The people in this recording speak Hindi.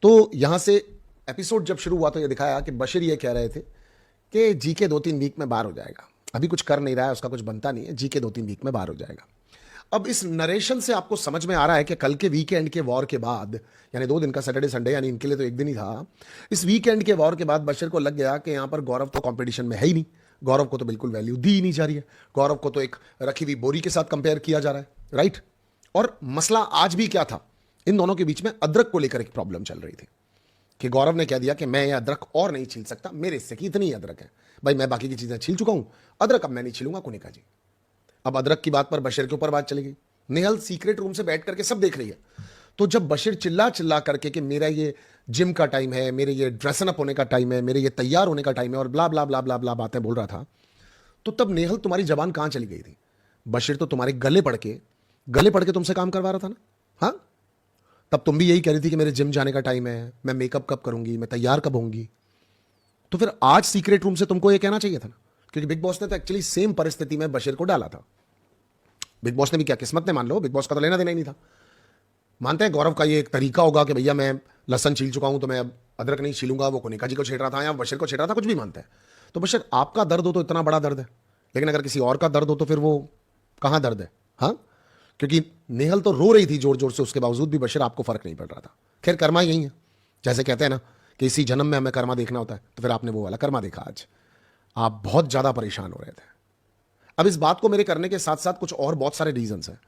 तो यहां से एपिसोड जब शुरू हुआ तो ये दिखाया कि बशीर ये कह रहे थे कि जी के 2-3 वीक में बाहर हो जाएगा, अभी कुछ कर नहीं रहा है, उसका कुछ बनता नहीं है, जी के 2-3 वीक में बाहर हो जाएगा। अब इस नरेशन से आपको समझ में आ रहा है कि कल के वीकेंड के वॉर के बाद, यानी 2 दिन का सैटरडे संडे, यानी इनके लिए तो एक दिन ही था, इस वीकेंड के वॉर के बाद बशीर को लग गया कि यहां पर गौरव तो कंपटीशन में है ही नहीं, गौरव को तो बिल्कुल वैल्यू दी ही नहीं जा रही है, गौरव को तो एक रखी हुई बोरी के साथ कंपेयर किया जा रहा है, राइट। और मसला आज भी क्या था, इन दोनों के बीच में अदरक को लेकर एक प्रॉब्लम चल रही थी कि गौरव ने कह दिया कि मैं ये अदरक और नहीं छील सकता, मेरे हिस्से की इतनी ही अदरक है, भाई मैं बाकी की चीजें छील चुका हूं, अदरक अब मैं नहीं छीलूंगा कुनिका जी। अब अदरक की बात पर बशीर के ऊपर बात चली गई। नेहल सीक्रेट रूम से बैठ करके सब देख रही है। तो जब बशीर चिल्ला चिल्ला करके कि मेरा ये जिम का टाइम है, मेरे ये ड्रेसन अप होने का टाइम है, मेरे ये तैयार होने का टाइम है, और ब्ला ब्ला ब्ला ब्ला ब्ला बातें बोल रहा था, तो तब नेहल तुम्हारी जबान कहां चली गई थी? बशीर तो तुम्हारे गले पड़ के तुमसे काम करवा रहा था ना। हाँ, तब तुम भी यही कह रही थी कि मेरे जिम जाने का टाइम है, मैं मेकअप कब करूंगी, मैं तैयार कब होंगी। तो फिर आज सीक्रेट रूम से तुमको ये कहना चाहिए था ना, क्योंकि बिग बॉस ने तो एक्चुअली सेम परिस्थिति में बशीर को डाला था। बिग बॉस ने भी क्या, किस्मत ने मान लो, बिग बॉस का तो लेना देना ही नहीं था। मानते हैं गौरव का ये एक तरीका होगा कि भैया मैं लहसन छील चुका हूं तो मैं अब अदरक नहीं छीलूंगा, वो कोनिका जी को छेड़ रहा था या बशीर को छेड़ रहा था, कुछ भी मानते हैं। तो बशीर आपका दर्द हो तो इतना बड़ा दर्द है, लेकिन अगर किसी और का दर्द हो तो फिर वो कहां दर्द है? हाँ, क्योंकि नेहल तो रो रही थी जोर जोर से, उसके बावजूद भी बशीर आपको फर्क नहीं पड़ रहा था। खैर, कर्मा यही है, जैसे कहते हैं ना कि इसी जन्म में हमें कर्मा देखना होता है, तो फिर आपने वो वाला कर्मा देखा आज। आप बहुत ज्यादा परेशान हो रहे थे। अब इस बात को मेरे करने के साथ साथ कुछ और बहुत सारे रीजंस हैं।